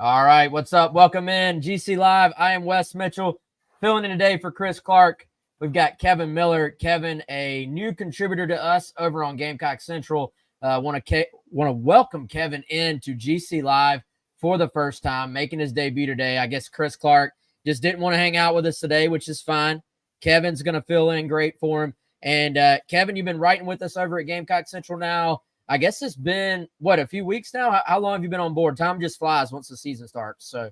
All right, what's up? Welcome in GC Live. I am Wes Mitchell, filling in today for Chris Clark. We've got Kevin Miller. Kevin, a new contributor to us over on Gamecock Central. Want to welcome Kevin into GC Live for the first time, making his debut today. I guess Chris Clark just didn't want to hang out with us today, which is fine. Kevin's going to fill in great for him. And Kevin, you've been writing with us over at Gamecock Central now. I guess it's been, a few weeks now? How long have you been on board? Time just flies once the season starts. So,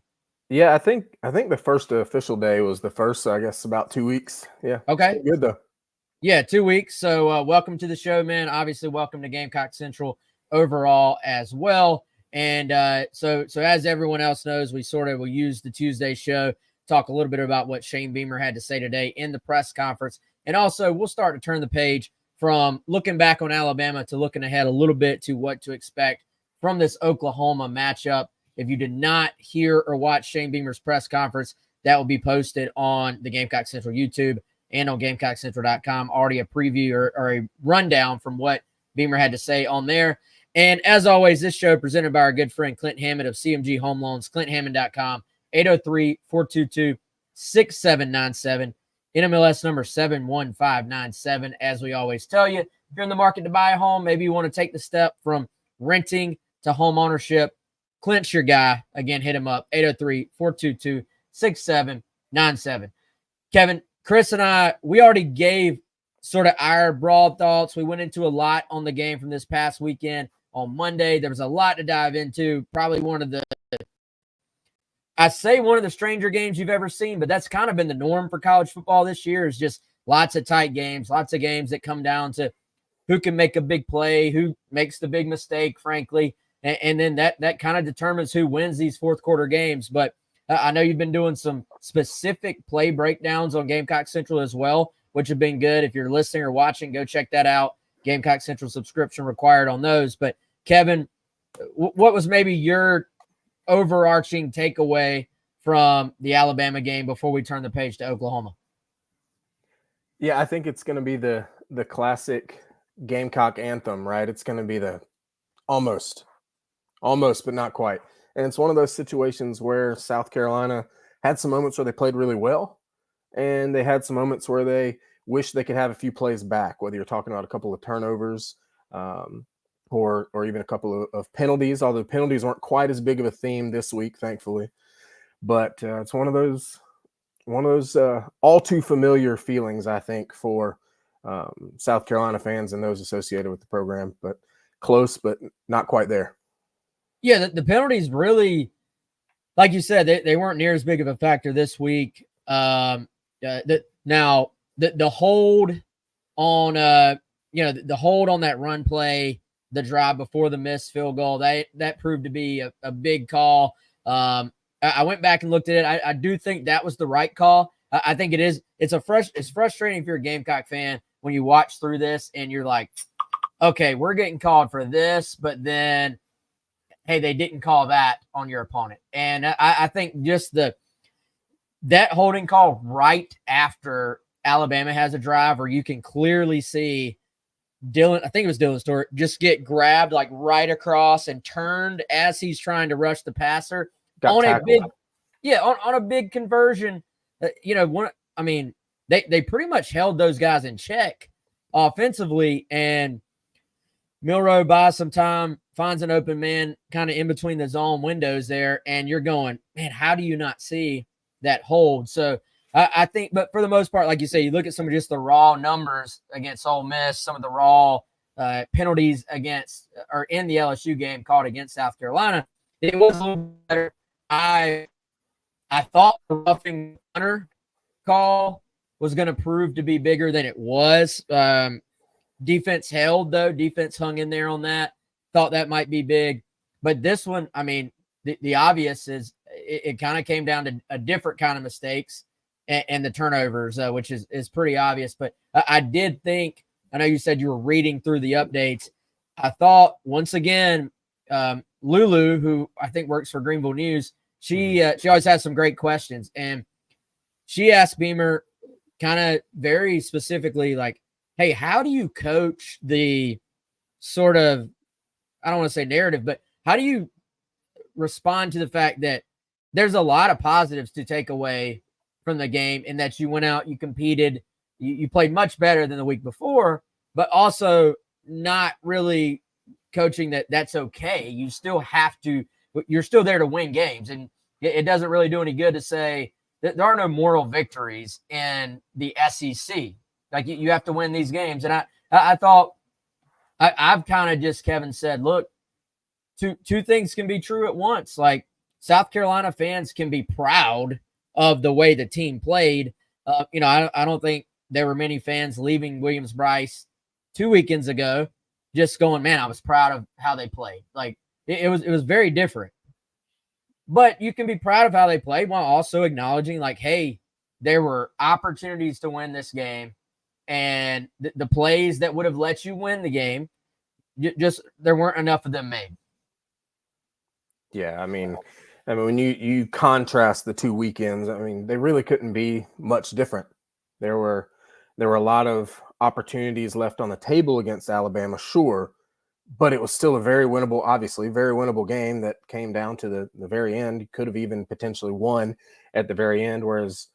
yeah, I think the first official day was the first, I guess, about 2 weeks. Yeah. Okay. Good, though. Yeah, 2 weeks. So, welcome to the show, man. Obviously, welcome to Gamecock Central overall as well. And so as everyone else knows, we sort of will use the Tuesday show, talk a little bit about what Shane Beamer had to say today in the press conference. And also, we'll start to turn the page from looking back on Alabama to looking ahead a little bit to what to expect from this Oklahoma matchup. If you did not hear or watch Shane Beamer's press conference, that will be posted on the Gamecock Central YouTube and on GamecockCentral.com. Already a preview or a rundown from what Beamer had to say on there. And as always, this show presented by our good friend Clint Hammond of CMG Home Loans, ClintHammond.com, 803-422-6797. NMLS number 71597. As we always tell you, if you're in the market to buy a home, maybe you want to take the step from renting to home ownership, Clint's your guy. Again, hit him up, 803-422-6797. Kevin, Chris and I, we already gave sort of our broad thoughts. We went into a lot on the game from this past weekend on Monday. There was a lot to dive into. Probably one of the stranger games you've ever seen, but that's kind of been the norm for college football this year, is just lots of tight games, lots of games that come down to who can make a big play, who makes the big mistake, frankly, and then that kind of determines who wins these fourth quarter games. But I know you've been doing some specific play breakdowns on Gamecock Central as well, which have been good. If you're listening or watching, go check that out. Gamecock Central subscription required on those. But Kevin, what was maybe your overarching takeaway from the Alabama game before we turn the page to Oklahoma? Yeah, I think it's going to be the classic Gamecock anthem, right? It's going to be the almost, but not quite. And it's one of those situations where South Carolina had some moments where they played really well, and they had some moments where they wish they could have a few plays back, whether you're talking about a couple of turnovers or even a couple of penalties, although penalties weren't quite as big of a theme this week, thankfully. But it's one of those all too familiar feelings, I think, for South Carolina fans and those associated with the program, but close, but not quite there. Yeah, the penalties really, like you said, they weren't near as big of a factor this week. Now the hold on, the hold on that run play, the drive before the missed field goal, that proved to be a big call. I went back and looked at it. I do think that was the right call. I think it is. It's frustrating if you're a Gamecock fan when you watch through this and you're like, okay, we're getting called for this, but then, hey, they didn't call that on your opponent. And I think just that holding call right after Alabama has a drive where you can clearly see Dylan, I think it was Dylan Stewart, just get grabbed like right across and turned as he's trying to rush the passer on a big conversion. They pretty much held those guys in check offensively, and Milroe buys some time, finds an open man kind of in between the zone windows there, and you're going, man, how do you not see that hold? So I think, but for the most part, like you say, you look at some of just the raw numbers against Ole Miss, some of the raw penalties against or in the LSU game called against South Carolina, it was a little better. I thought the roughing punter call was going to prove to be bigger than it was. Defense held, though. Defense hung in there on that. Thought that might be big. But this one, I mean, the obvious is it kind of came down to a different kind of mistakes and the turnovers, which is pretty obvious. But I did think, I know you said you were reading through the updates. I thought, once again, Lulu, who I think works for Greenville News, she always has some great questions. And she asked Beamer kind of very specifically, like, hey, how do you coach the sort of, I don't want to say narrative, but how do you respond to the fact that there's a lot of positives to take away from the game, in that you went out, you competed, you played much better than the week before, but also not really coaching that's okay. You still have to, you're still there to win games. And it doesn't really do any good to say that there are no moral victories in the SEC. Like, you have to win these games. And I thought, I've kind of just, Kevin said, look, two things can be true at once. Like, South Carolina fans can be proud of the way the team played. I don't think there were many fans leaving Williams-Brice 2 weekends ago just going, man, I was proud of how they played. Like, it was very different. But you can be proud of how they played while also acknowledging, like, hey, there were opportunities to win this game, and the plays that would have let you win the game, just there weren't enough of them made. Yeah, I mean, when you contrast the 2 weekends, I mean, they really couldn't be much different. There were a lot of opportunities left on the table against Alabama, sure, but it was still a very winnable game that came down to the very end. You could have even potentially won at the very end, whereas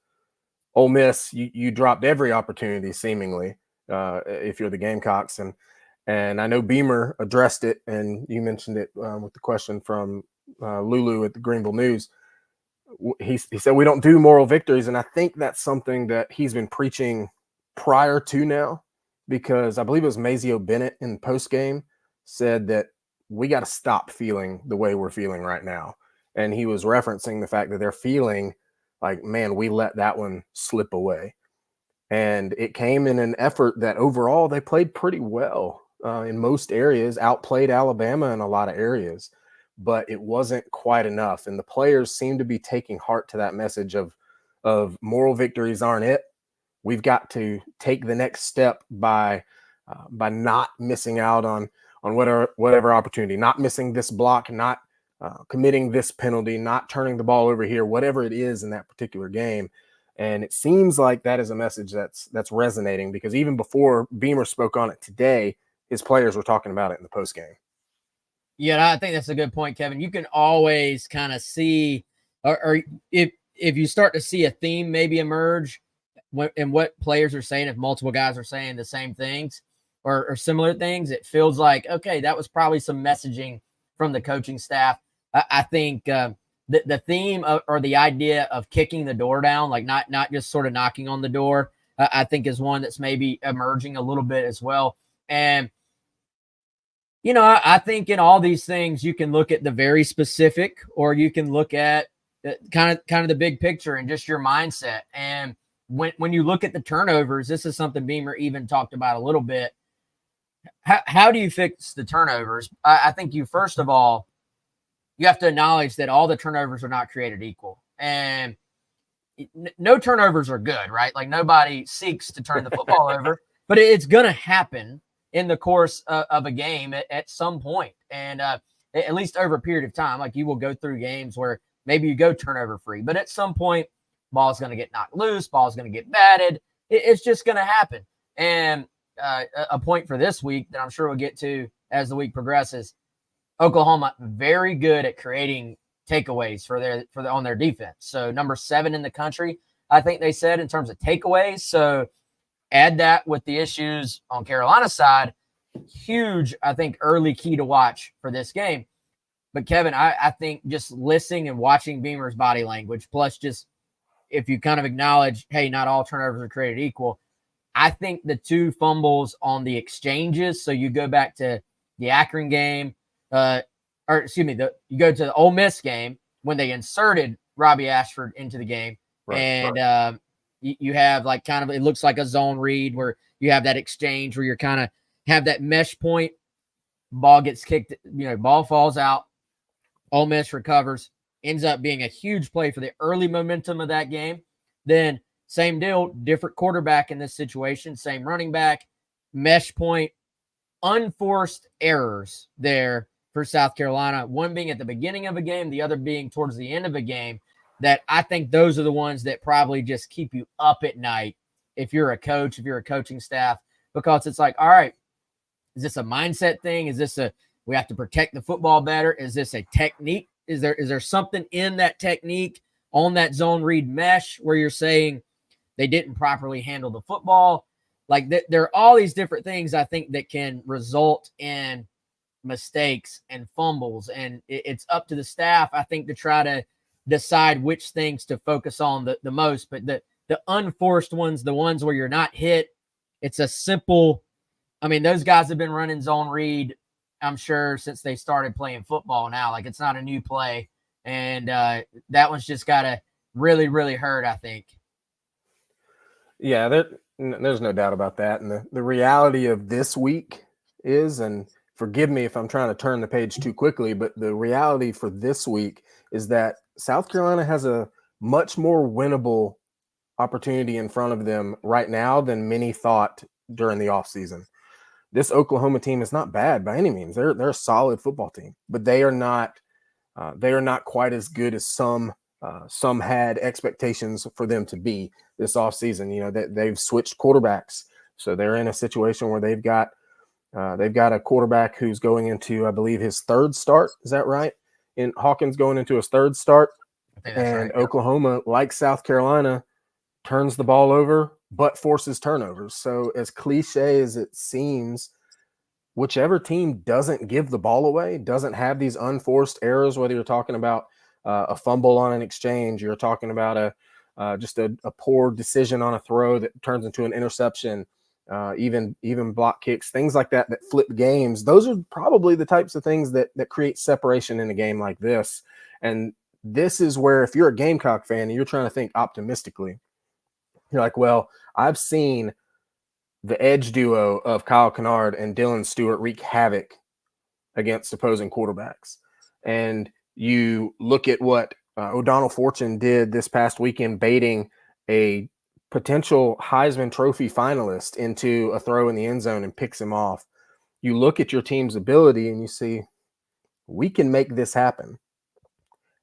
Ole Miss, you dropped every opportunity seemingly, if you're the Gamecocks. And I know Beamer addressed it, and you mentioned it with the question from Lulu at the Greenville News. He said we don't do moral victories, and I think that's something that he's been preaching prior to now, because I believe it was Mazio Bennett in post game said that we got to stop feeling the way we're feeling right now, and he was referencing the fact that they're feeling like, man, we let that one slip away, and it came in an effort that overall they played pretty well in most areas, outplayed Alabama in a lot of areas, but it wasn't quite enough. And the players seem to be taking heart to that message of moral victories aren't it. We've got to take the next step by not missing out on whatever opportunity, not missing this block, not committing this penalty, not turning the ball over here, whatever it is in that particular game. And it seems like that is a message that's resonating, because even before Beamer spoke on it today, his players were talking about it in the post game. Yeah, I think that's a good point, Kevin. You can always kind of see, or if you start to see a theme maybe emerge in what players are saying, if multiple guys are saying the same things or similar things, it feels like, okay, that was probably some messaging from the coaching staff. I think the theme or the idea of kicking the door down, like not just sort of knocking on the door, I think is one that's maybe emerging a little bit as well. And I think in all these things, you can look at the very specific, or you can look at kind of the big picture and just your mindset. And when you look at the turnovers, this is something Beamer even talked about a little bit. How do you fix the turnovers? I think first of all, you have to acknowledge that all the turnovers are not created equal. And no turnovers are good, right? Like, nobody seeks to turn the football over, but it's going to happen in the course of a game at some point, and at least over a period of time. Like, you will go through games where maybe you go turnover free, but at some point, ball's going to get knocked loose, ball's going to get batted. It's just going to happen. And a point for this week that I'm sure we'll get to as the week progresses: Oklahoma very good at creating takeaways on their defense. So number 7 in the country, I think they said, in terms of takeaways. So add that with the issues on Carolina's side, huge, I think, early key to watch for this game. But Kevin, I think just listening and watching Beamer's body language, plus just if you kind of acknowledge, hey, not all turnovers are created equal, I think the 2 fumbles on the exchanges, so you go back to the Akron game, you go to the Ole Miss game when they inserted Robbie Ashford into the game, right, and you have like kind of, it looks like a zone read where you have that exchange where you're kind of have that mesh point, ball gets kicked, ball falls out, Ole Miss recovers, ends up being a huge play for the early momentum of that game. Then same deal, different quarterback in this situation, same running back, mesh point, unforced errors there for South Carolina, one being at the beginning of a game, the other being towards the end of a game, that I think those are the ones that probably just keep you up at night if you're a coach, if you're a coaching staff, because it's like, all right, is this a mindset thing? Is this we have to protect the football better? Is this a technique is there something in that technique on that zone read mesh where you're saying they didn't properly handle the football? Like there are all these different things I think that can result in mistakes and fumbles, and it's up to the staff, I think, to try to decide which things to focus on the most. But the unforced ones, the ones where you're not hit, it's a simple, I mean, those guys have been running zone read, I'm sure, since they started playing football now. Like, it's not a new play. And that one's just got to really, really hurt, I think. Yeah, there's no doubt about that. And the reality of this week is, and forgive me if I'm trying to turn the page too quickly, but the reality for this week is that South Carolina has a much more winnable opportunity in front of them right now than many thought during the offseason. This Oklahoma team is not bad by any means. They're a solid football team, but they are not quite as good as some had expectations for them to be this offseason. You know, they've switched quarterbacks, so they're in a situation where they've got a quarterback who's going into, I believe, his third start. Is that right? And Hawkins going into his third start. And right. Oklahoma, like South Carolina, turns the ball over, but forces turnovers. So as cliche as it seems, whichever team doesn't give the ball away, doesn't have these unforced errors, whether you're talking about a fumble on an exchange, you're talking about just a poor decision on a throw that turns into an interception, even block kicks, things like that flip games. Those are probably the types of things that create separation in a game like this. And this is where, if you're a Gamecock fan and you're trying to think optimistically, you're like, well, I've seen the edge duo of Kyle Kennard and Dylan Stewart wreak havoc against opposing quarterbacks. And you look at what O'Donnell Fortune did this past weekend, baiting a potential Heisman Trophy finalist into a throw in the end zone and picks him off. You look at your team's ability and you see, we can make this happen.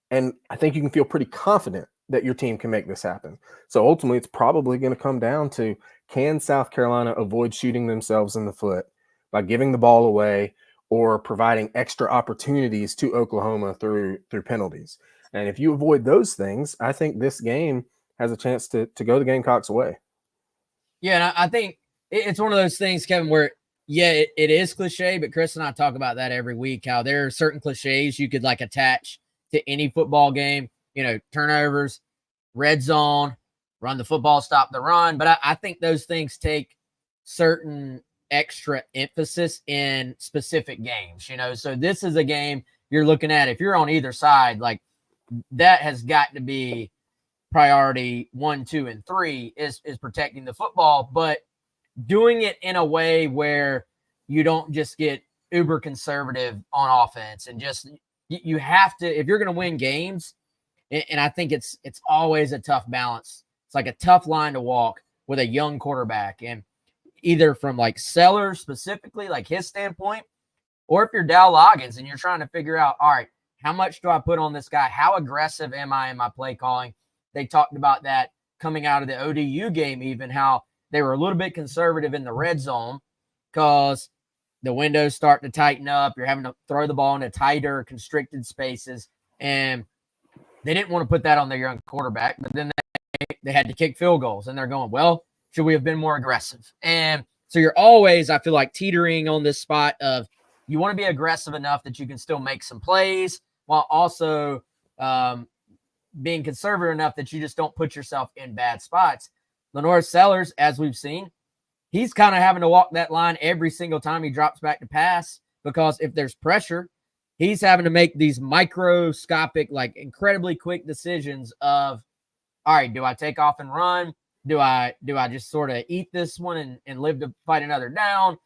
And I think you can feel pretty confident that your team can make this happen. So ultimately, it's probably going to come down to, can South Carolina avoid shooting themselves in the foot by giving the ball away or providing extra opportunities to Oklahoma through penalties? And if you avoid those things, I think this game has a chance to go the Gamecocks' way. Yeah, and I think it's one of those things, Kevin, where, yeah, it is cliche, but Chris and I talk about that every week, how there are certain cliches you could, like, attach to any football game. You know, turnovers, red zone, run the football, stop the run. But I think those things take certain extra emphasis in specific games, you know. So this is a game you're looking at, if you're on either side, like, that has got to be priority 1, 2, and 3 is protecting the football, but doing it in a way where you don't just get uber conservative on offense. And just, you have to, if you're going to win games, and I think it's always a tough balance. It's like a tough line to walk with a young quarterback, and either from, like, Sellers specifically, like his standpoint, or if you're Dow Loggins and you're trying to figure out, all right, how much do I put on this guy? How aggressive am I in my play calling? They talked about that coming out of the ODU game, even how they were a little bit conservative in the red zone because the windows start to tighten up. You're having to throw the ball into tighter, constricted spaces. And they didn't want to put that on their young quarterback, but then they had to kick field goals. And they're going, well, should we have been more aggressive? And so you're always, I feel like, teetering on this spot of, you want to be aggressive enough that you can still make some plays while also being conservative enough that you just don't put yourself in bad spots. Lenore Sellers, as we've seen, he's kind of having to walk that line every single time he drops back to pass, because if there's pressure, he's having to make these microscopic, like, incredibly quick decisions of, all right, do I take off and run? Do I just sort of eat this one and live to fight another down?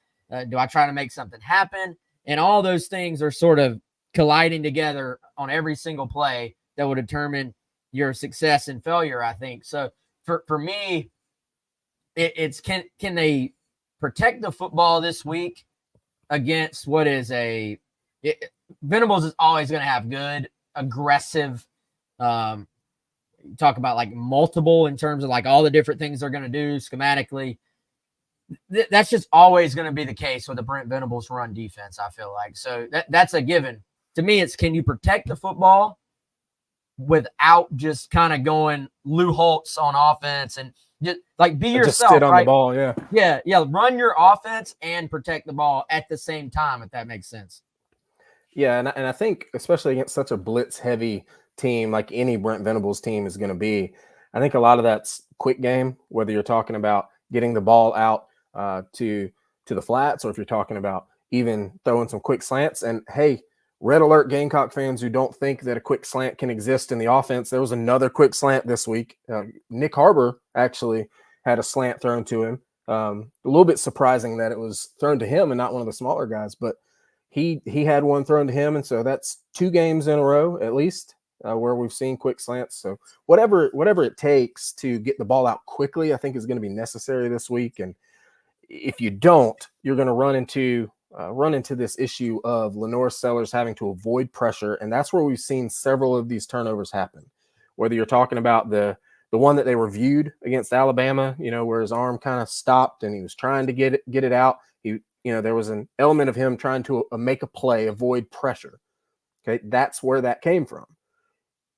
Do I try to make something happen? And all those things are sort of colliding together on every single play that will determine your success and failure, I think. So for me, it's can they protect the football this week against what is Venables is always going to have good, aggressive, talk about, like, multiple in terms of, like, all the different things they're going to do schematically. That's just always going to be the case with the Brent Venables run defense, I feel like. So that's a given to me, it's can you protect the football without just kind of going Lou Holtz on offense and just like be yourself, just sit on right? the ball, yeah. Yeah. Run your offense and protect the ball at the same time, if that makes sense. Yeah, and I think especially against such a blitz-heavy team like any Brent Venables team is going to be, I think a lot of that's quick game, whether you're talking about getting the ball out to the flats or if you're talking about even throwing some quick slants. And, hey, red alert Gamecock fans who don't think that a quick slant can exist in the offense, there was another quick slant this week. Nick Harbor actually had a slant thrown to him. A little bit surprising that it was thrown to him and not one of the smaller guys, but he had one thrown to him, and so that's 2 games in a row at least where we've seen quick slants. So whatever it takes to get the ball out quickly, I think is going to be necessary this week. And if you don't, you're going to run into this issue of Lenore Sellers having to avoid pressure, and that's where we've seen several of these turnovers happen. Whether you're talking about the one that they reviewed against Alabama, where his arm kind of stopped and he was trying to get it out. There was an element of him trying to make a play, avoid pressure. Okay, that's where that came from.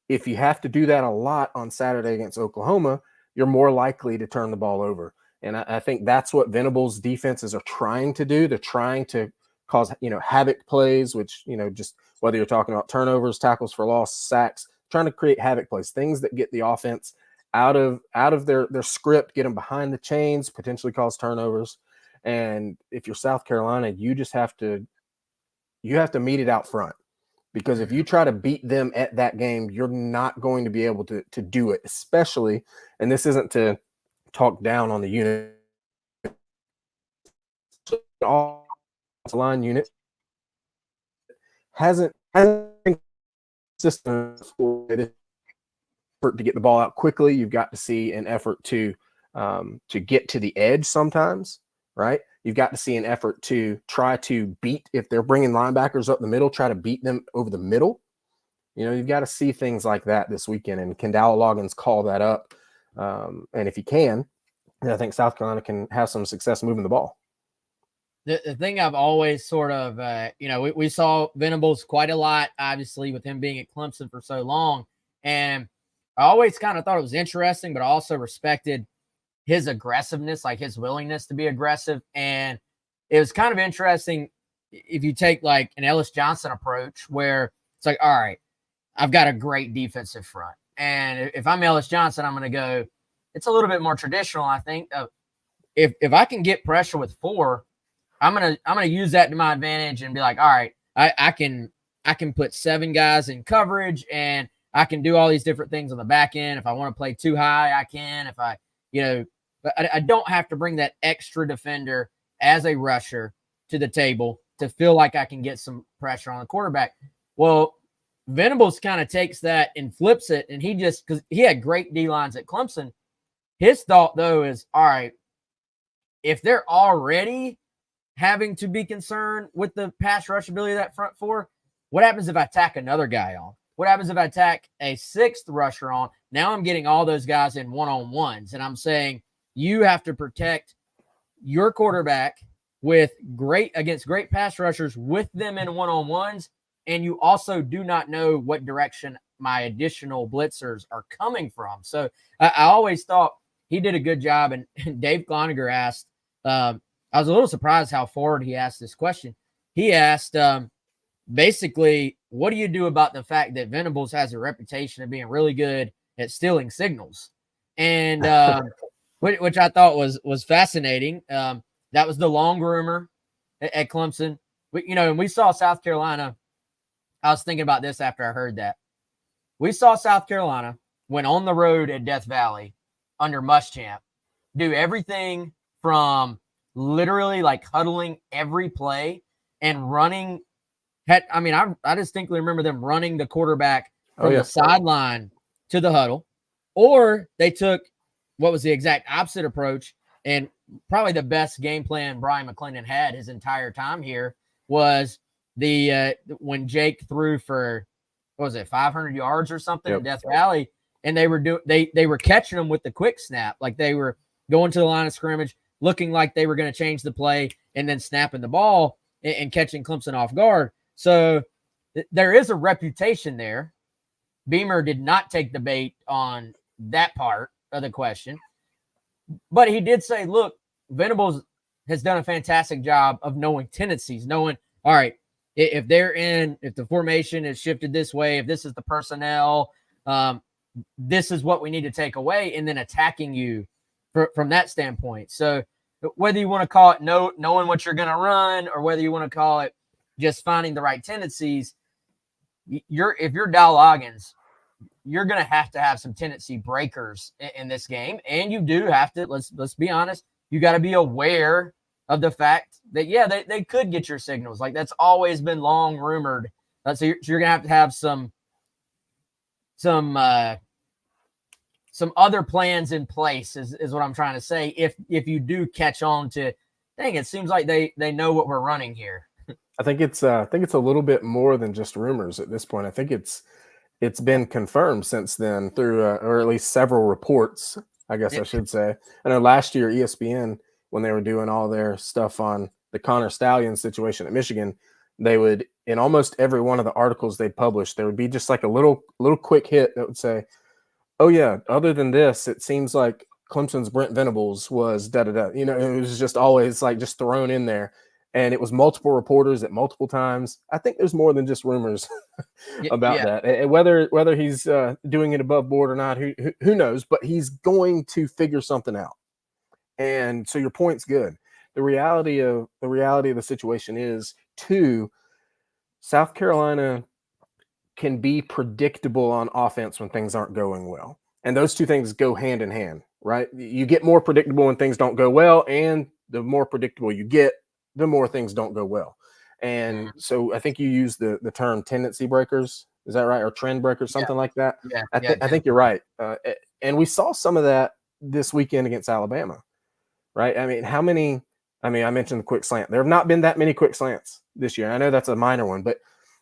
If you have to do that a lot on Saturday against Oklahoma, you're more likely to turn the ball over. And I think that's what Venables defenses are trying to do. They're trying to cause, havoc plays, which, just whether you're talking about turnovers, tackles for loss, sacks, trying to create havoc plays, things that get the offense out of their script, get them behind the chains, potentially cause turnovers. And if you're South Carolina, you just have to meet it out front, because if you try to beat them at that game, you're not going to be able to do it, especially, and this isn't to talk down on the unit, all line unit hasn't been consistent for effort to get the ball out quickly. You've got to see an effort to get to the edge sometimes. Right? You've got to see an effort to try to beat, if they're bringing linebackers up the middle, try to beat them over the middle. You've got to see things like that this weekend, and can Dowell Loggins call that up? And if he can, then I think South Carolina can have some success moving the ball. The thing I've always sort of, we saw Venables quite a lot, obviously, with him being at Clemson for so long. And I always kind of thought it was interesting, but I also respected his aggressiveness, like his willingness to be aggressive. And it was kind of interesting if you take like an Ellis Johnson approach, where it's like, all right, I've got a great defensive front. And if I'm Ellis Johnson, I'm going to go, it's a little bit more traditional, I think. If I can get pressure with 4, I'm gonna use that to my advantage and be like, all right, I can put 7 guys in coverage, and I can do all these different things on the back end. If I want to play too high, I can. If I, but I don't have to bring that extra defender as a rusher to the table to feel like I can get some pressure on the quarterback. Well, Venables kind of takes that and flips it, and because he had great D-lines at Clemson, his thought, though, is, all right, if they're already having to be concerned with the pass rush ability of that front 4, what happens if I tack another guy on? What happens if I tack a 6th rusher on? Now I'm getting all those guys in one-on-ones, and I'm saying you have to protect your quarterback against great pass rushers with them in one-on-ones, and you also do not know what direction my additional blitzers are coming from. So I always thought he did a good job, and Dave Cloninger asked, I was a little surprised how forward he asked this question. He asked, basically, what do you do about the fact that Venables has a reputation of being really good at stealing signals? And which I thought was fascinating. That was the long groomer at Clemson. And we saw South Carolina. I was thinking about this after I heard that. We saw South Carolina, when on the road at Death Valley under Muschamp, do everything from literally like huddling every play and running. I distinctly remember them running the quarterback from the sideline to the huddle, or they took what was the exact opposite approach. And probably the best game plan Brian McClendon had his entire time here was when Jake threw for, what was it, 500 yards or something in Death Valley, and they were catching them with the quick snap, like they were going to the line of scrimmage, looking like they were going to change the play, and then snapping the ball and catching Clemson off guard. So there is a reputation there. Beamer did not take the bait on that part of the question, but he did say, look, Venables has done a fantastic job of knowing tendencies, knowing, all right, if the formation is shifted this way, if this is the personnel, this is what we need to take away, and then attacking you from that standpoint. So whether you want to call it knowing what you're going to run, or whether you want to call it just finding the right tendencies, if you're Dow Loggins, you're going to have some tendency breakers in this game. And you do have to, let's be honest, you got to be aware of the fact that, yeah, they could get your signals. Like, that's always been long rumored. So you're going to have some other plans in place is what I'm trying to say. If you do catch on to, dang, it seems like they know what we're running here. I think it's a little bit more than just rumors at this point. I think it's been confirmed since then through, or at least several reports, I guess I should say. I know last year ESPN, when they were doing all their stuff on the Connor Stallion situation at Michigan, they would, in almost every one of the articles they published, there would be just like a little quick hit that would say, oh yeah, other than this, it seems like Clemson's Brent Venables was da-da-da. You know, it was just always like just thrown in there. And it was multiple reporters at multiple times. I think there's more than just rumors about that. And whether he's doing it above board or not, who knows? But he's going to figure something out. And so your point's good. The reality of the situation is, too, South Carolina can be predictable on offense when things aren't going well. And those two things go hand in hand, right? You get more predictable when things don't go well, and the more predictable you get, the more things don't go well. And so I think you use the term tendency breakers. Is that right? Or trend breakers, something like that. Yeah. I think you're right. And we saw some of that this weekend against Alabama, right? I mean, I mentioned the quick slant. There have not been that many quick slants this year. I know that's a minor one,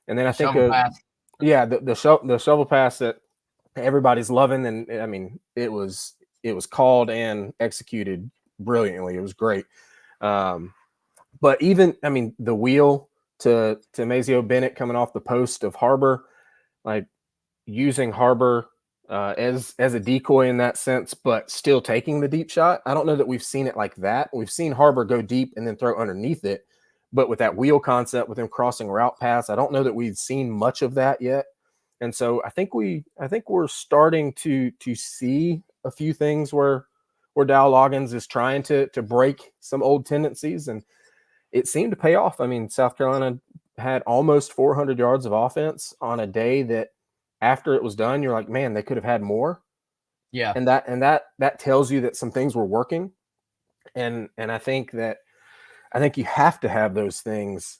and then I think the shovel pass that everybody's loving. And I mean, it was called and executed brilliantly. It was great. But even, I mean, the wheel to Mazeo Bennett coming off the post of Harbor, like using Harbor as a decoy in that sense, but still taking the deep shot. I don't know that we've seen it like that. We've seen Harbor go deep and then throw underneath it, but with that wheel concept, with him crossing route pass, I don't know that we've seen much of that yet. And so I think we're starting to see a few things where Dow Loggins is trying to break some old tendencies, and it seemed to pay off. I mean, South Carolina had almost 400 yards of offense on a day that, after it was done, you're like, man, they could have had more. Yeah. And that tells you that some things were working. And I think you have to have those things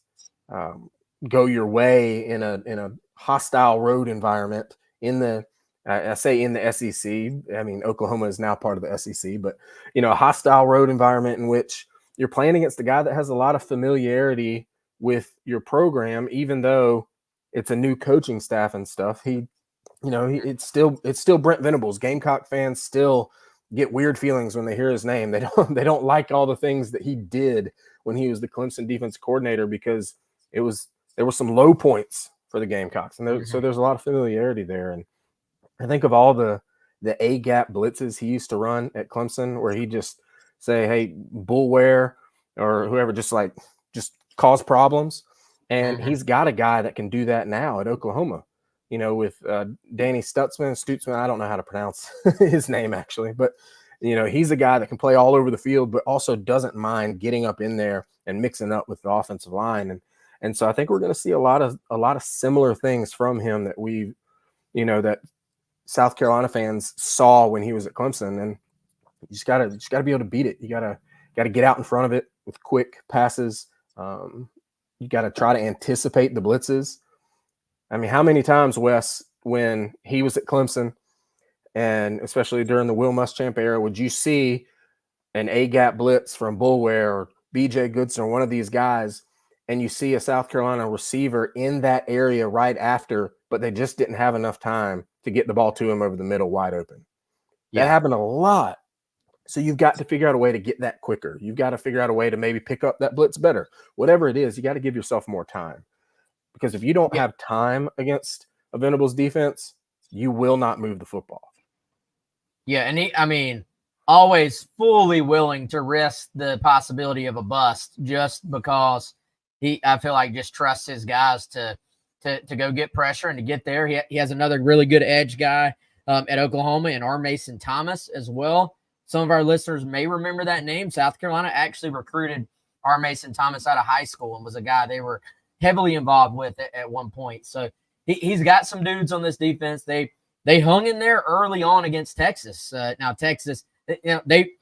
go your way in a hostile road environment I say in the SEC. I mean, Oklahoma is now part of the SEC, but a hostile road environment in which you're playing against a guy that has a lot of familiarity with your program, even though it's a new coaching staff and stuff. It's still Brent Venables. Gamecock fans still get weird feelings when they hear his name. They don't like all the things that he did when he was the Clemson defense coordinator, because there were some low points for the Gamecocks, and so there's a lot of familiarity there. And I think of all the A gap blitzes he used to run at Clemson, where he just say, hey, bullware or whoever, just cause problems. And he's got a guy that can do that now at Oklahoma, with Danny Stutzman. I don't know how to pronounce his name actually, but he's a guy that can play all over the field, but also doesn't mind getting up in there and mixing up with the offensive line. And so I think we're going to see a lot of similar things from him that that South Carolina fans saw when he was at Clemson. And you just gotta be able to beat it. You gotta get out in front of it with quick passes. You gotta try to anticipate the blitzes. I mean, how many times, Wes, when he was at Clemson, and especially during the Will Muschamp era, would you see an A-gap blitz from Bullware or BJ Goodson or one of these guys, and you see a South Carolina receiver in that area right after, but they just didn't have enough time to get the ball to him over the middle wide open? That happened a lot. So you've got to figure out a way to get that quicker. You've got to figure out a way to maybe pick up that blitz better. Whatever it is, you got to give yourself more time. because if you don't have time against a Venables defense, you will not move the football. Yeah, and always fully willing to risk the possibility of a bust just because I feel like just trusts his guys to go get pressure and to get there. He has another really good edge guy at Oklahoma and R. Mason Thomas as well. Some of our listeners may remember that name. South Carolina actually recruited R. Mason Thomas out of high school and was a guy they were heavily involved with at one point. So he's got some dudes on this defense. They hung in there early on against Texas. Now Texas,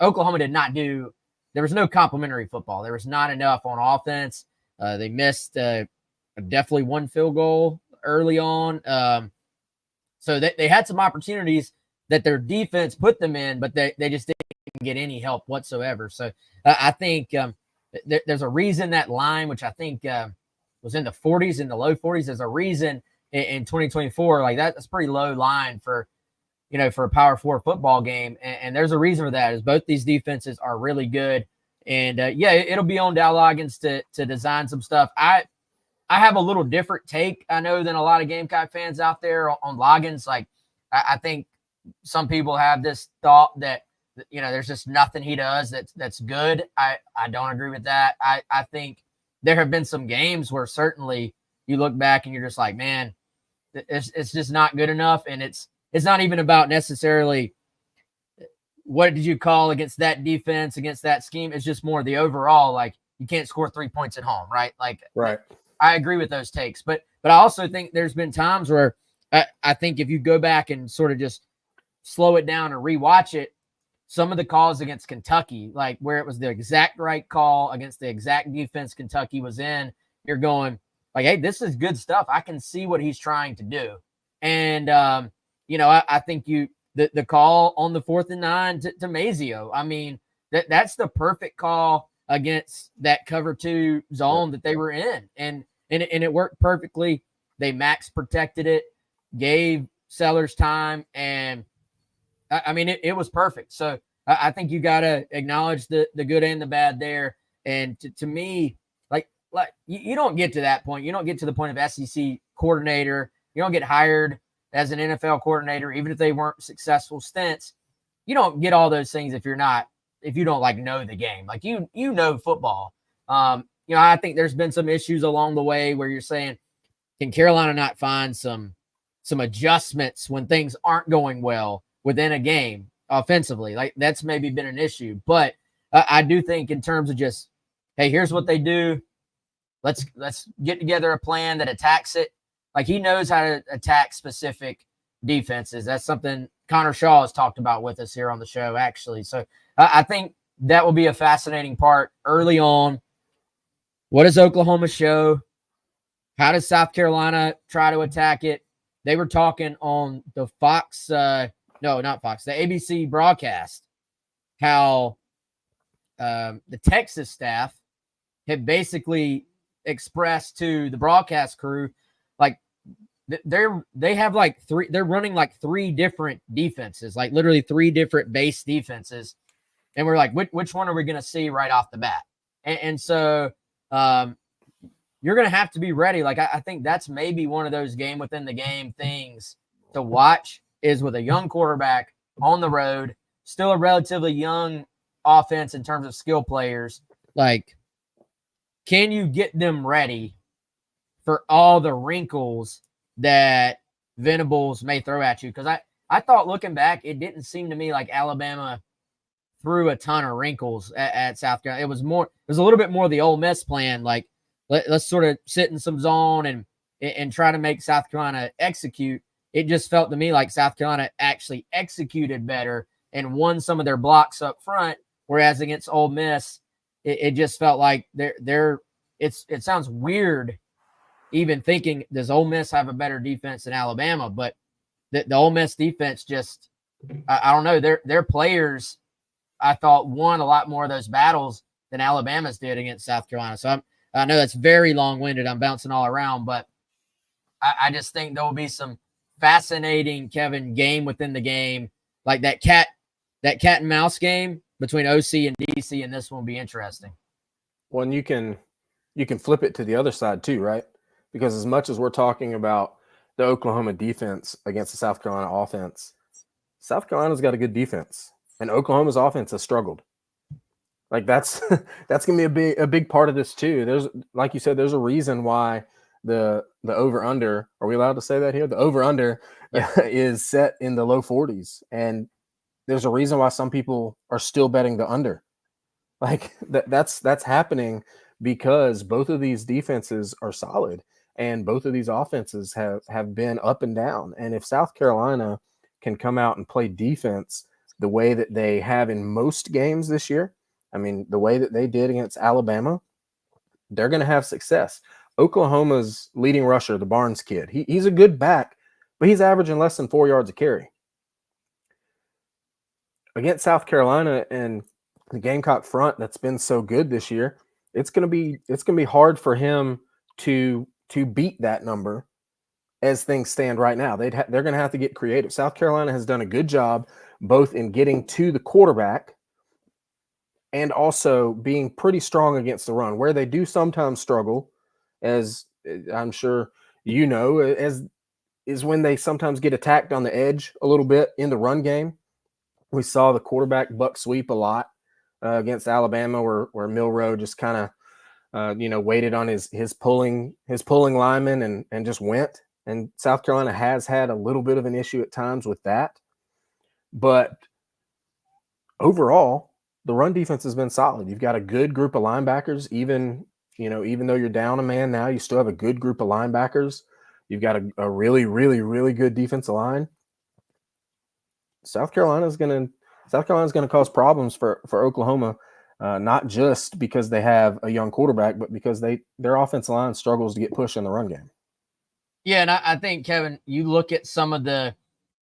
Oklahoma did not do. There was no complimentary football. There was not enough on offense. They missed definitely one field goal early on. So they had some opportunities that their defense put them in, but they just didn't get any help whatsoever. So I think there's a reason that line, which I think was in the 40s, in the low 40s, there's a reason in 2024, like that's a pretty low line for a Power 4 football game. And there's a reason for that, is both these defenses are really good. And it'll be on Dow Loggins to design some stuff. I have a little different take, I know, than a lot of Gamecock fans out there on Loggins. Like, I think some people have this thought that, there's just nothing he does that's good. I don't agree with that. I think there have been some games where certainly you look back and you're just like, man, it's just not good enough. And it's not even about necessarily what did you call against that defense, against that scheme. It's just more the overall, like, you can't score 3 points at home, right? Like, right. I agree with those takes, but I also think there's been times where I think if you go back and sort of just slow it down and rewatch it, some of the calls against Kentucky, like where it was the exact right call against the exact defense Kentucky was in, you're going like, hey, this is good stuff. I can see what he's trying to do. And, I think the call on the 4th and 9 to Mazio, that's the perfect call against that cover 2 zone that they were in. And it worked perfectly. They max protected it, gave Sellers time, and it was perfect. So I think you got to acknowledge the good and the bad there. And to me, like you don't get to that point. You don't get to the point of SEC coordinator. You don't get hired as an NFL coordinator, even if they weren't successful stints. You don't get all those things if you don't like know the game. Like you know football. I think there's been some issues along the way where you're saying, can Carolina not find some adjustments when things aren't going well within a game offensively? Like that's maybe been an issue. But I do think in terms of just, hey, here's what they do. Let's get together a plan that attacks it. Like he knows how to attack specific defenses. That's something Connor Shaw has talked about with us here on the show, actually. So I think that will be a fascinating part early on. What does Oklahoma show? How does South Carolina try to attack it? They were talking on the Fox, no, not Fox, the ABC broadcast, how the Texas staff had basically expressed to the broadcast crew, like they have like they're running like 3 different defenses, like literally 3 different base defenses. And we're like, which one are we going to see right off the bat? And so you're going to have to be ready. Like, I think that's maybe one of those game within the game things to watch, is with a young quarterback on the road, still a relatively young offense in terms of skill players. Like, can you get them ready for all the wrinkles that Venables may throw at you? Because I thought, looking back, it didn't seem to me like Alabama threw a ton of wrinkles at South Carolina. It was a little bit more the Ole Miss plan. Like, let's sort of sit in some zone and try to make South Carolina execute. It just felt to me like South Carolina actually executed better and won some of their blocks up front, whereas against Ole Miss, it just felt like it sounds weird even thinking, does Ole Miss have a better defense than Alabama? But the Ole Miss defense just, I don't know, their players, I thought, won a lot more of those battles than Alabama's did against South Carolina. So I know that's very long-winded. I'm bouncing all around, but I just think there will be some fascinating, Kevin, game within the game, like that cat and mouse game between OC and DC, and this one will be interesting. Well, and you can flip it to the other side too, right? because as much as we're talking about the Oklahoma defense against the South Carolina offense, South Carolina's got a good defense, and Oklahoma's offense has struggled. Like that's gonna be a big part of this too. There's, like you said, there's a reason why the over under. Are we allowed to say that here? The over under is set in the low 40s, and there's a reason why some people are still betting the under. Like that's happening because both of these defenses are solid, and both of these offenses have been up and down. And if South Carolina can come out and play defense the way that they have in most games this year, I mean, the way that they did against Alabama, they're going to have success. Oklahoma's leading rusher, the Barnes kid, he's a good back, but he's averaging less than 4 yards a carry. Against South Carolina and the Gamecock front that's been so good this year, it's going to be hard for him to beat that number as things stand right now. They're going to have to get creative. South Carolina has done a good job both in getting to the quarterback and also being pretty strong against the run. Where they do sometimes struggle, as I'm sure you know, is when they sometimes get attacked on the edge a little bit in the run game. We saw the quarterback buck sweep a lot against Alabama, where Milroe just kind of waited on his pulling lineman and just went. And South Carolina has had a little bit of an issue at times with that. But overall, the run defense has been solid. You've got a good group of linebackers, even though you're down a man now, you still have a good group of linebackers. You've got a really, really, really good defensive line. South Carolina's going to cause problems for Oklahoma, not just because they have a young quarterback, but because their offensive line struggles to get pushed in the run game. Yeah, and I think, Kevin, you look at some of the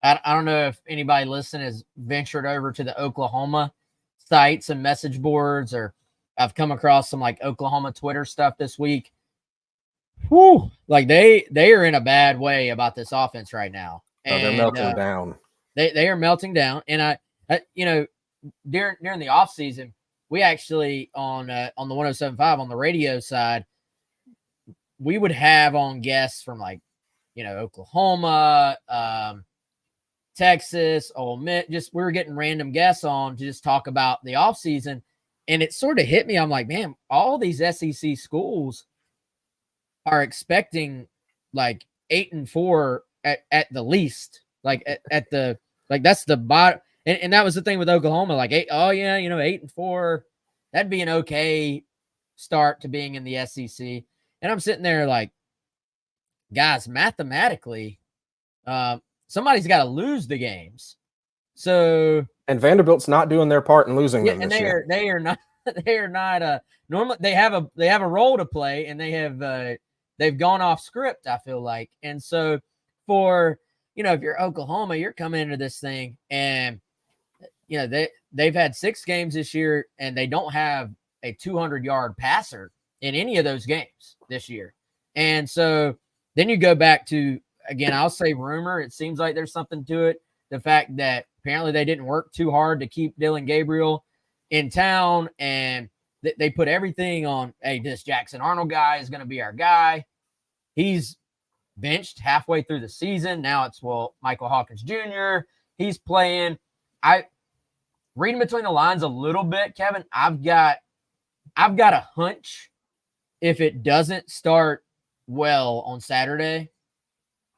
I don't know if anybody listening has ventured over to the Oklahoma sites and message boards, or I've come across some like Oklahoma Twitter stuff this week. Whew, like they are in a bad way about this offense right now. And, they're melting down. They are melting down. And I during the off season, we actually on the 107.5 on the radio side, we would have on guests from like, Oklahoma, Texas, Ole Miss. Just we were getting random guests on to just talk about the off season, and it sort of hit me. I'm like, man, all these SEC schools are expecting like 8-4 at the least, like at the that's the bottom. And that was the thing with Oklahoma, like 8-4, that'd be an okay start to being in the SEC. And I'm sitting there like, guys, mathematically, somebody's got to lose the games. So, and Vanderbilt's not doing their part in losing them. And this year. They are not normally they have a role to play, and they've gone off script, I feel like. And so for, if you're Oklahoma, you're coming into this thing and, they've had 6 games this year and they don't have a 200-yard passer in any of those games this year. And so then you go back to, again, I'll say rumor. It seems like there's something to it. The fact that apparently they didn't work too hard to keep Dylan Gabriel in town, and they put everything on, hey, this Jackson Arnold guy is going to be our guy. He's benched halfway through the season. Now it's, Michael Hawkins Jr., he's playing. Reading between the lines a little bit, Kevin, I've got a hunch if it doesn't start well on Saturday.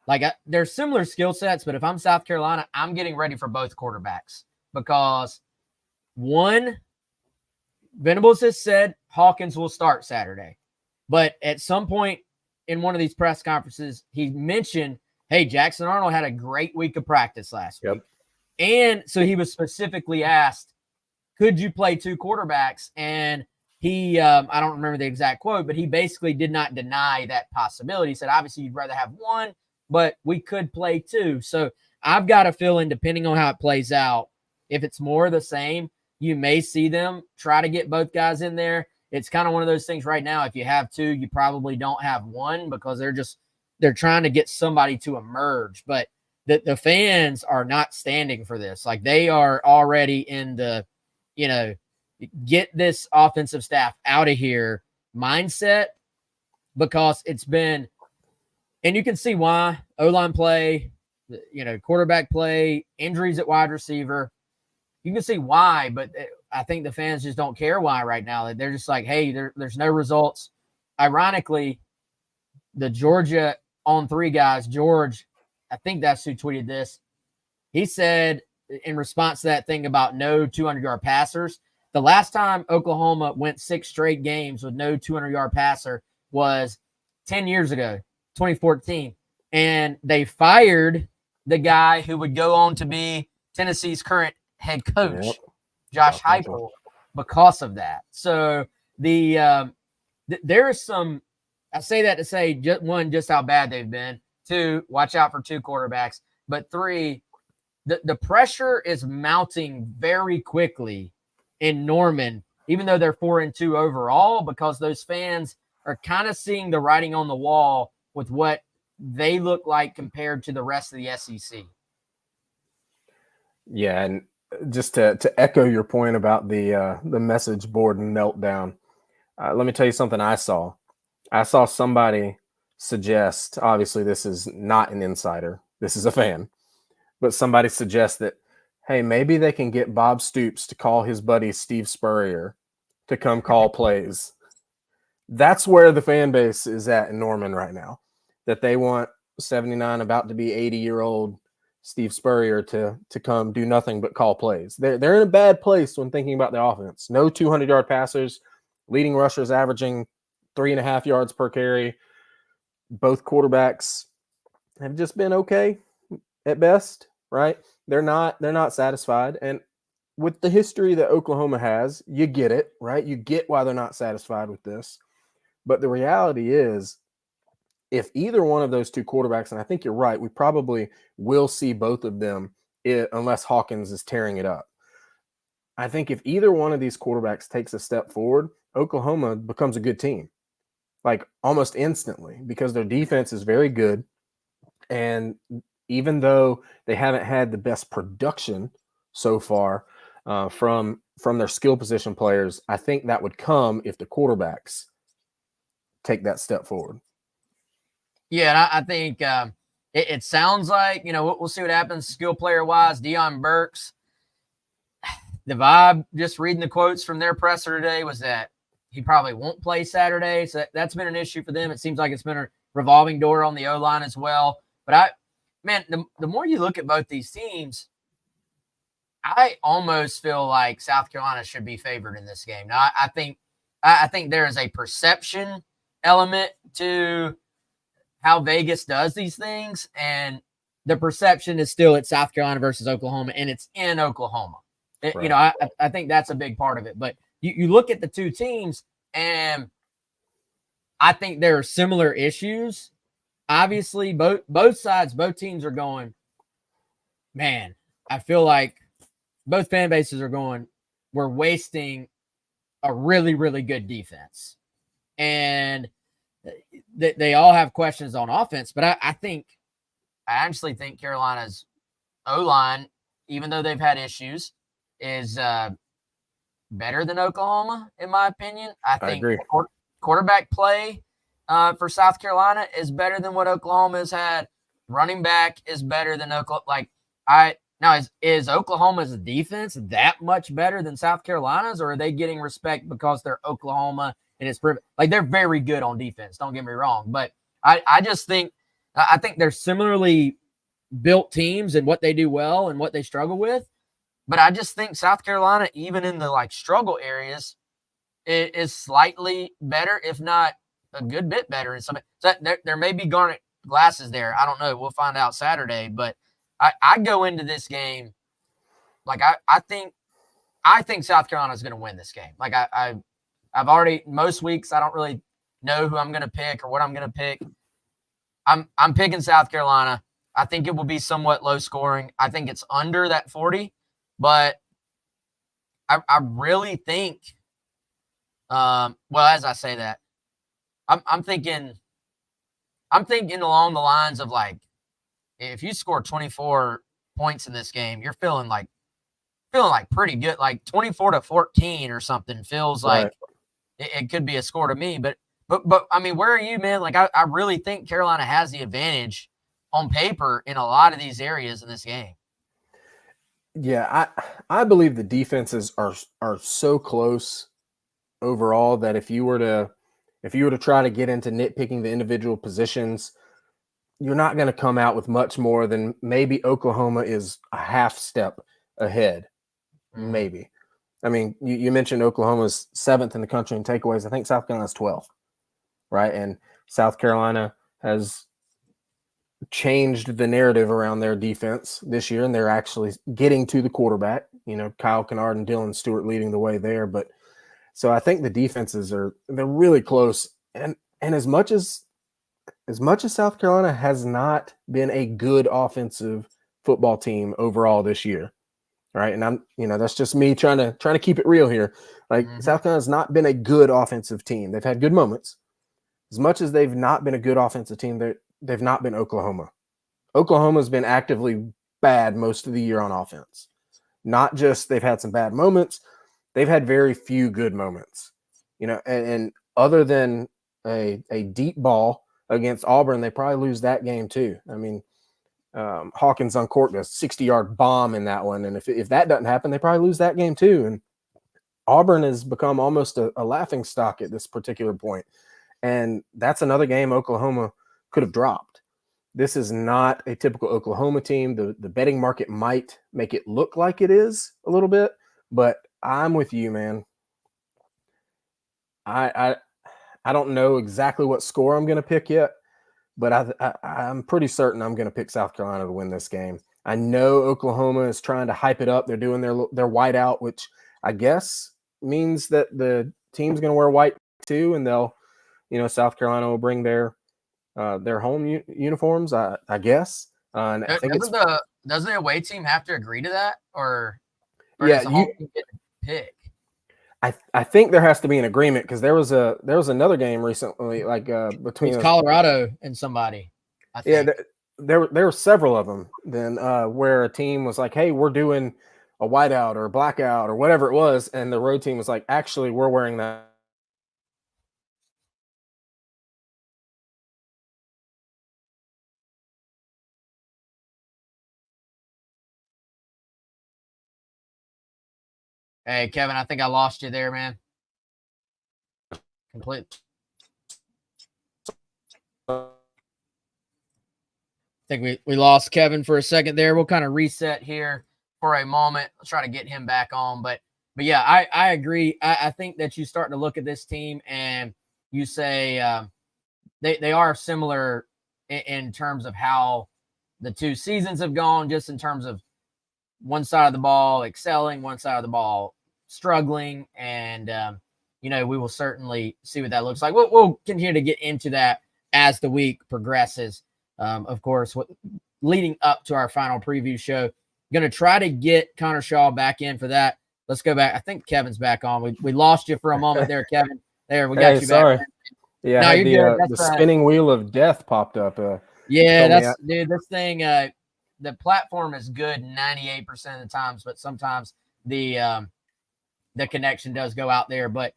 Like, they're similar skill sets, but if I'm South Carolina, I'm getting ready for both quarterbacks because, one, Venables has said Hawkins will start Saturday. But at some point in one of these press conferences, he mentioned, hey, Jackson Arnold had a great week of practice last week. And so he was specifically asked, could you play 2 quarterbacks? And he, I don't remember the exact quote, but he basically did not deny that possibility. He said, obviously, you'd rather have 1, but we could play 2. So I've got a feeling, depending on how it plays out, if it's more of the same, you may see them try to get both guys in there. It's kind of one of those things right now. If you have 2, you probably don't have 1 because they're trying to get somebody to emerge. But the fans are not standing for this. Like, they are already in the, get this offensive staff out of here mindset, because it's been And you can see why. O-line play, quarterback play, injuries at wide receiver. You can see why, but I think the fans just don't care why right now. They're just like, hey, there's no results. Ironically, the Georgia on 3 guys, George, I think that's who tweeted this. He said in response to that thing about no 200-yard passers, the last time Oklahoma went 6 straight games with no 200-yard passer was 10 years ago, 2014. And they fired the guy who would go on to be Tennessee's current head coach, Josh Heupel, because of that. So there is some, I say that to say, just how bad they've been. 2, watch out for 2 quarterbacks. But 3, the pressure is mounting very quickly in Norman, even though they're 4-2 overall, because those fans are kind of seeing the writing on the wall with what they look like compared to the rest of the SEC. Yeah, and just to echo your point about the message board meltdown, let me tell you something I saw. I saw somebody suggest, obviously this is not an insider, this is a fan, but somebody suggests that, hey, maybe they can get Bob Stoops to call his buddy Steve Spurrier to come call plays. That's where the fan base is at in Norman right now, that they want 79, about to be 80-year-old Steve Spurrier to come do nothing but call plays. They're in a bad place when thinking about their offense. No 200-yard passers, leading rushers averaging 3.5 yards per carry. Both quarterbacks have just been okay at best, right? They're not satisfied. And with the history that Oklahoma has, you get it, right? You get why they're not satisfied with this. But the reality is, if either one of those 2 quarterbacks, and I think you're right, we probably will see both of them unless Hawkins is tearing it up. I think if either one of these quarterbacks takes a step forward, Oklahoma becomes a good team, like almost instantly, because their defense is very good. And even though they haven't had the best production so far from their skill position players, I think that would come if the quarterbacks take that step forward. Yeah, and I think it sounds like, we'll see what happens skill player-wise. Deion Burks, the vibe, just reading the quotes from their presser today, was that he probably won't play Saturday. So that's been an issue for them. It seems like it's been a revolving door on the O-line as well. But the more you look at both these teams, I almost feel like South Carolina should be favored in this game. Now, I think there is a perception element to how Vegas does these things, and the perception is still it's South Carolina versus Oklahoma, and it's in Oklahoma. Right. I think that's a big part of it. But you look at the 2 teams, and I think there are similar issues. Obviously, both sides, both teams are going, man, I feel like both fan bases are going, we're wasting a really, really good defense. And they all have questions on offense, but I actually think Carolina's O-line, even though they've had issues, is better than Oklahoma, in my opinion. I think agree. Quarterback play for South Carolina is better than what Oklahoma has had. Running back is better than Oklahoma. Is Oklahoma's defense that much better than South Carolina's, or are they getting respect because they're Oklahoma and it's they're very good on defense? Don't get me wrong, but I just think they're similarly built teams and what they do well and what they struggle with. But I just think South Carolina, even in the struggle areas, is slightly better, if not a good bit better in some. So there may be garnet glasses there. I don't know. We'll find out Saturday. But I go into this game I think South Carolina is going to win this game. I've already, most weeks I don't really know who I'm going to pick or what I'm going to pick. I'm picking South Carolina. I think it will be somewhat low scoring. I think it's under that 40, but I really think, as I say that, I'm thinking along the lines of if you score 24 points in this game, you're feeling pretty good, 24-14 or something feels like it could be a score to me. But But I mean, where are you, man? Like, I really think Carolina has the advantage on paper in a lot of these areas in this game. Yeah, I believe the defenses are so close overall that if you were to try to get into nitpicking the individual positions, you're not going to come out with much more than maybe Oklahoma is a half step ahead. Mm-hmm. Maybe. I mean, you mentioned Oklahoma's 7th in the country in takeaways. I think South Carolina's 12th, right? And South Carolina has changed the narrative around their defense this year, and they're actually getting to the quarterback. You know, Kyle Kennard and Dylan Stewart leading the way there. But so I think the defenses they're really close. And as much as South Carolina has not been a good offensive football team overall this year, right? And that's just me trying to keep it real here. Like, South Carolina's not been a good offensive team. They've had good moments. As much as they've not been a good offensive team, they've not been Oklahoma. Oklahoma's been actively bad most of the year on offense. Not just they've had some bad moments, they've had very few good moments. You know, and other than a deep ball against Auburn, they probably lose that game too. I mean, Hawkins uncorked a 60-yard bomb in that one, and if that doesn't happen, they probably lose that game too. And Auburn has become almost a laughing stock at this particular point. And that's another game Oklahoma could have dropped. This is not a typical Oklahoma team. The betting market might make it look like it is a little bit, but I'm with you, man. I don't know exactly what score I'm going to pick yet, but I'm pretty certain I'm going to pick South Carolina to win this game. I know Oklahoma is trying to hype it up. They're doing their white out, which I guess means that the team's going to wear white too, and South Carolina will bring their home uniforms, I guess. And I think doesn't the away team have to agree to that, or yeah, does the home team get to pick? I think there has to be an agreement, because there was another game recently, like between Colorado and somebody. I think. Yeah, there were several of them then where a team was like, "Hey, we're doing a whiteout or a blackout or whatever it was," and the road team was like, "Actually, we're wearing that." Hey, Kevin, I think I lost you there, man. Complete. I think we lost Kevin for a second there. We'll kind of reset here for a moment. Let's try to get him back on. But yeah, I agree. I think that you start to look at this team and you say they are similar in terms of how the two seasons have gone, just in terms of one side of the ball excelling, one side of the ball struggling. And, we will certainly see what that looks like. We'll continue to get into that as the week progresses. Of course, leading up to our final preview show, going to try to get Connor Shaw back in for that. Let's go back. I think Kevin's back on. We lost you for a moment there, Kevin. There, we got you sorry. back. Yeah, no, you're good. The spinning wheel of death popped up. Dude, this thing, the platform is good 98% of the times, but sometimes the connection does go out there. But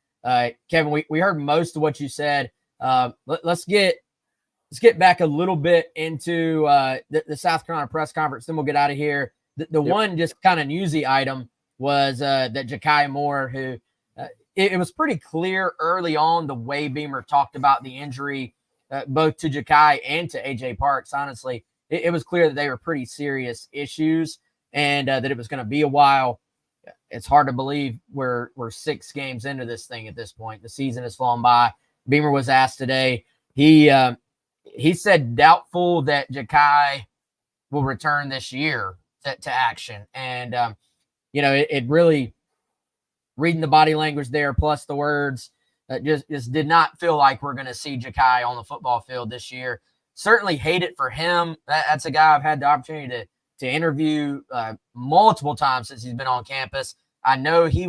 Kevin, we heard most of what you said. Let's get back a little bit into the South Carolina press conference. Then we'll get out of here. The one just kind of newsy item was that Ja'Kai Moore, who it was pretty clear early on the way Beamer talked about the injury, both to Ja'Kai and to AJ Parks. Honestly, it was clear that they were pretty serious issues, and that it was going to be a while. It's hard to believe we're 6 games into this thing at this point. The season has flown by. Beamer was asked today. He said doubtful that Ja'Kai will return this year to action. And, it really, reading the body language there, plus the words, just did not feel like we're going to see Ja'Kai on the football field this year. Certainly hate it for him. That's a guy I've had the opportunity to interview multiple times since he's been on campus. I know he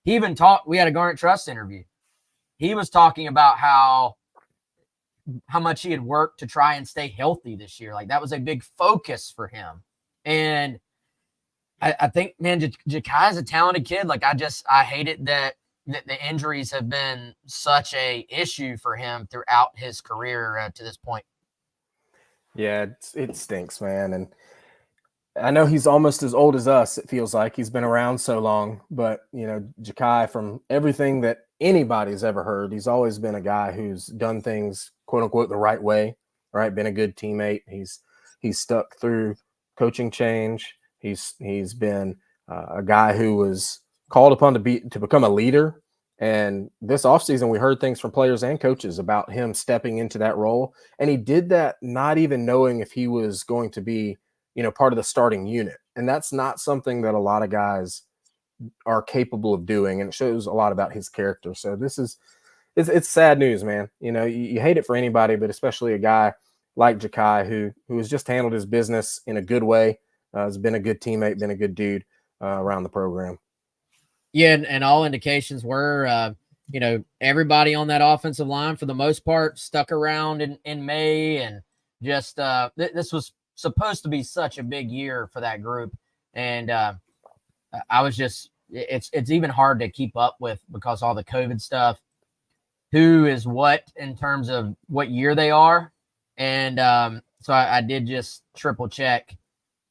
even talked, we had a Garnet Trust interview. He was talking about how much he had worked to try and stay healthy this year. Like, that was a big focus for him. And I think, man, Ja'Kai is a talented kid. Like, I hate it that the injuries have been such a issue for him throughout his career to this point. Yeah, it stinks, man. And I know he's almost as old as us. It feels like he's been around so long, but Ja'Kai, from everything that anybody's ever heard, he's always been a guy who's done things quote unquote the right way, right? Been a good teammate. He's stuck through coaching change. He's been a guy who was called upon to become a leader. And this offseason, we heard things from players and coaches about him stepping into that role. And he did that not even knowing if he was going to be part of the starting unit. And that's not something that a lot of guys are capable of doing. And it shows a lot about his character. So it's sad news, man. You hate it for anybody, but especially a guy like Ja'Kai who has just handled his business in a good way. Has been a good teammate, been a good dude around the program. Yeah. And all indications were, everybody on that offensive line for the most part stuck around in May, and just this was supposed to be such a big year for that group. And I was just, it's even hard to keep up with because all the COVID stuff, who is what in terms of what year they are. And so I did just triple check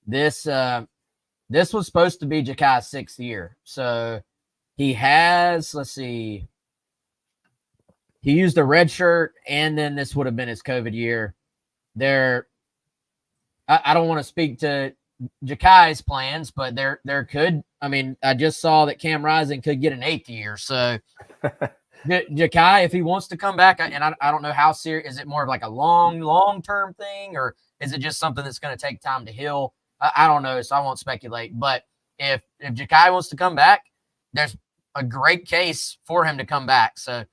this. This was supposed to be Ja'Kai's 6th year. So he has, let's see, he used a red shirt, and then this would have been his COVID year. I don't want to speak to Ja'Kai's plans, but there could. I mean, I just saw that Cam Rising could get an 8th year. So Ja'Kai, if he wants to come back, and I don't know how serious, is it more of like a long-term thing, or is it just something that's going to take time to heal? I don't know, so I won't speculate. But if Ja'Kai wants to come back, there's a great case for him to come back. So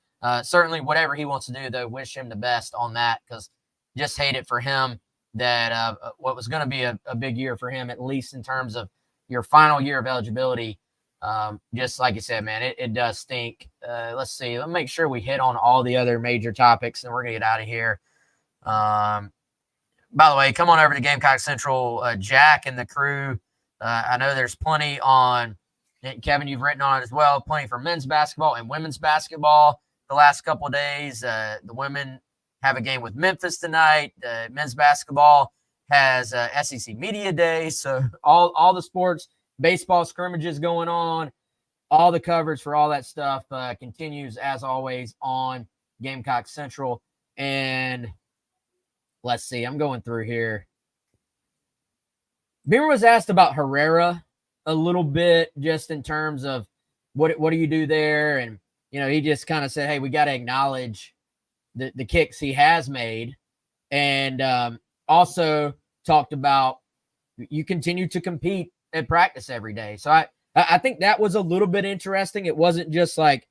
certainly whatever he wants to do, though, wish him the best on that, because just hate it for him that what was going to be a big year for him, at least in terms of your final year of eligibility. Just like you said, man, it does stink. Let's see. Let's make sure we hit on all the other major topics, and we're going to get out of here. By the way, come on over to Gamecock Central, Jack and the crew. I know there's plenty on, Kevin, you've written on it as well, plenty for men's basketball and women's basketball the last couple of days. The women have a game with Memphis tonight. Men's basketball has SEC Media Day. So all the sports, baseball scrimmages going on, all the coverage for all that stuff continues, as always, on Gamecock Central. And let's see, I'm going through here. Beamer was asked about Herrera a little bit, just in terms of what do you do there? And, he just kind of said, hey, we got to acknowledge the kicks he has made. And also talked about you continue to compete at practice every day. So I think that was a little bit interesting. It wasn't just like,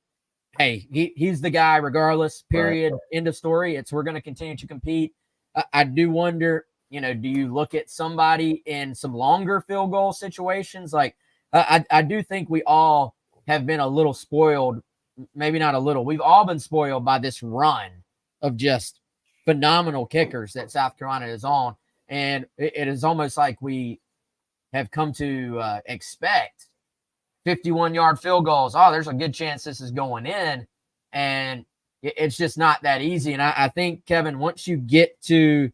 hey, he's the guy regardless, period, right. End of story. It's we're going to continue to compete. I do wonder, do you look at somebody in some longer field goal situations? Like I do think we all have been a little spoiled, maybe not a little. We've all been spoiled by this run of just phenomenal kickers that South Carolina is on. And it is almost like we have come to expect 51-yard field goals. Oh, there's a good chance this is going in. And it's just not that easy. And I think, Kevin, once you get to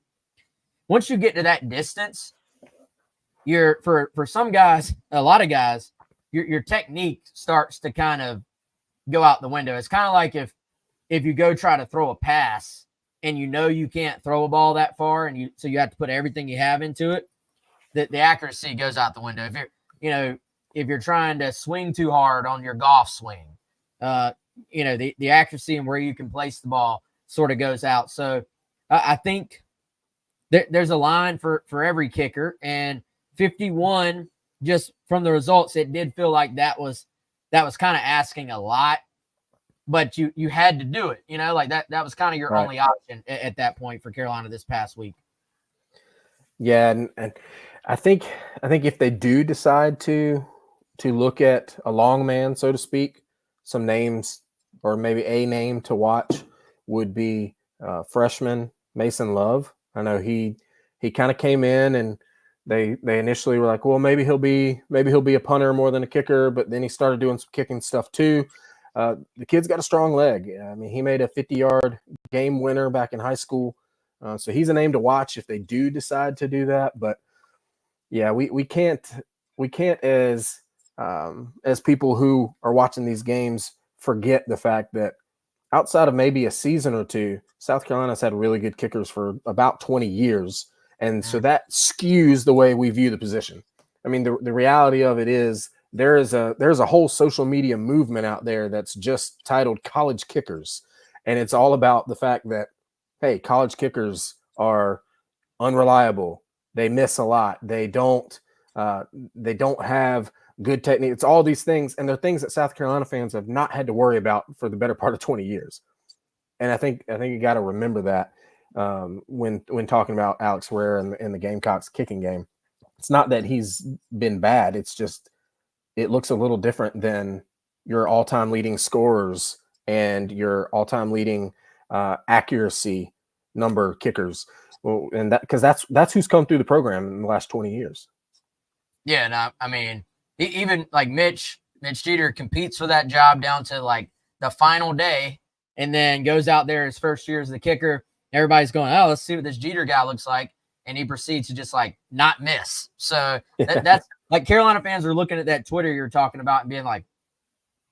that distance, you're for some guys, a lot of guys, your technique starts to kind of go out the window. It's kind of like if you go try to throw a pass and you can't throw a ball that far, and so you have to put everything you have into it, the accuracy goes out the window. If you're trying to swing too hard on your golf swing, the accuracy and where you can place the ball sort of goes out. So I think there's a line for every kicker, and 51, just from the results, it did feel like that was kind of asking a lot, but you had to do it, like that was kind of your right. only option at that point for Carolina this past week. Yeah. And I think if they do decide to look at a long man, so to speak, some names, or maybe a name to watch would be freshman Mason Love. I know he kind of came in, and they initially were like, well, maybe he'll be a punter more than a kicker, but then he started doing some kicking stuff too. the kid's got a strong leg. I mean, he made a 50-yard game winner back in high school. So he's a name to watch if they do decide to do that. But yeah, we can't as people who are watching these games forget the fact that outside of maybe a season or two, South Carolina's had really good kickers for about 20 years. And so that skews the way we view the position. I mean, the reality of it is there's a whole social media movement out there that's just titled College Kickers. And it's all about the fact that, hey, college kickers are unreliable. They miss a lot. They don't have good technique. It's all these things. And they're things that South Carolina fans have not had to worry about for the better part of 20 years. And I think you got to remember that when talking about Alex Herrera and the Gamecocks kicking game. It's not that he's been bad. It's just it looks a little different than your all-time leading scorers and your all-time leading accuracy number kickers. Well, and that because that's who's come through the program in the last 20 years. Yeah, and I mean, even like Mitch Jeter competes for that job down to like the final day, and then goes out there his first year as the kicker. Everybody's going, oh, let's see what this Jeter guy looks like, and he proceeds to just like not miss. So that's like Carolina fans are looking at that Twitter you're talking about and being like,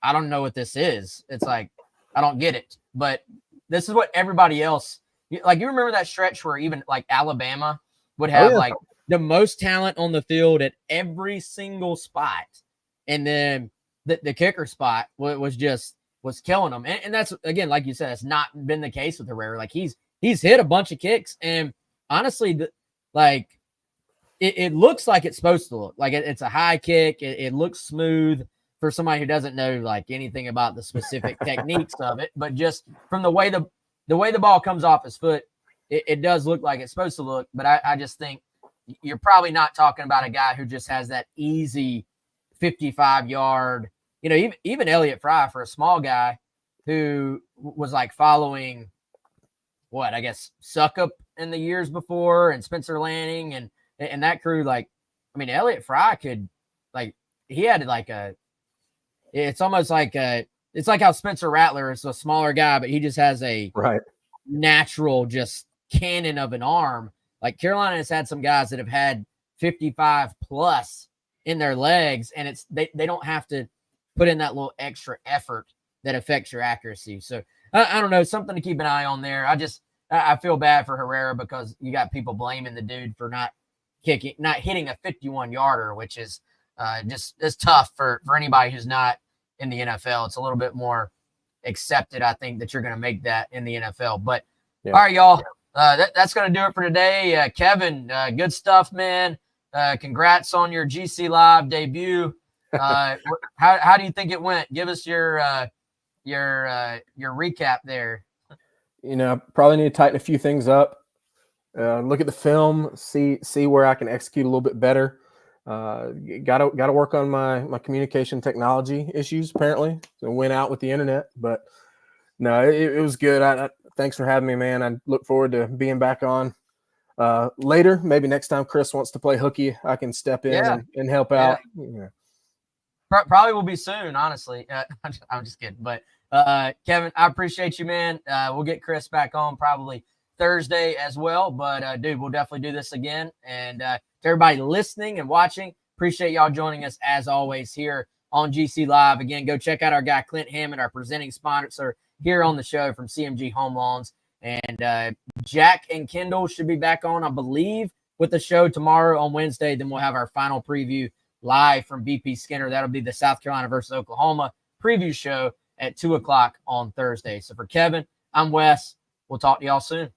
I don't know what this is. It's like I don't get it, but this is what everybody else. Like, you remember that stretch where even like Alabama would have like the most talent on the field at every single spot. And then the kicker spot was killing them. And that's, again, like you said, it's not been the case with Herrera. Like he's hit a bunch of kicks. And honestly, it looks like it's supposed to look like it's a high kick. It looks smooth for somebody who doesn't know like anything about the specific techniques of it, but just from the way the ball comes off his foot, it does look like it's supposed to look. But I just think you're probably not talking about a guy who just has that easy 55-yard. You know, even Elliott Fry, for a small guy who was like following what I guess Suckup in the years before and Spencer Lanning and that crew. Like, I mean, Elliott Fry could like he had like it's almost like it's like how Spencer Rattler is a smaller guy, but he just has a natural just cannon of an arm. Like Carolina has had some guys that have had 55 plus in their legs, and they don't have to put in that little extra effort that affects your accuracy. So I don't know, something to keep an eye on there. I feel bad for Herrera because you got people blaming the dude for not hitting a 51-yarder, which is just it's tough for anybody who's not in the NFL. It's a little bit more accepted, I think, that you're going to make that in the NFL. But all right, y'all, that's going to do it for today. Kevin, good stuff, man. Congrats on your GC Live debut. How do you think it went? Give us your recap there. You know, probably need to tighten a few things up. Look at the film, see where I can execute a little bit better. Got to work on my communication technology issues. Apparently, so went out with the internet, but no, it was good. Thanks for having me, man. I look forward to being back on later. Maybe next time Chris wants to play hooky, I can step in and help out. Yeah. Probably will be soon, honestly. I'm just kidding, but Kevin, I appreciate you, man. We'll get Chris back on probably Thursday as well, but dude, we'll definitely do this again. And to everybody listening and watching, appreciate y'all joining us as always here on GC Live. Again, go check out our guy Clint Hammond, our presenting sponsor here on the show from CMG Home Loans. And Jack and Kendall should be back on, I believe, with the show tomorrow on Wednesday. Then we'll have our final preview live from BP Skinner. That'll be the South Carolina versus Oklahoma preview show at 2:00 on Thursday. So for Kevin, I'm Wes. We'll talk to y'all soon.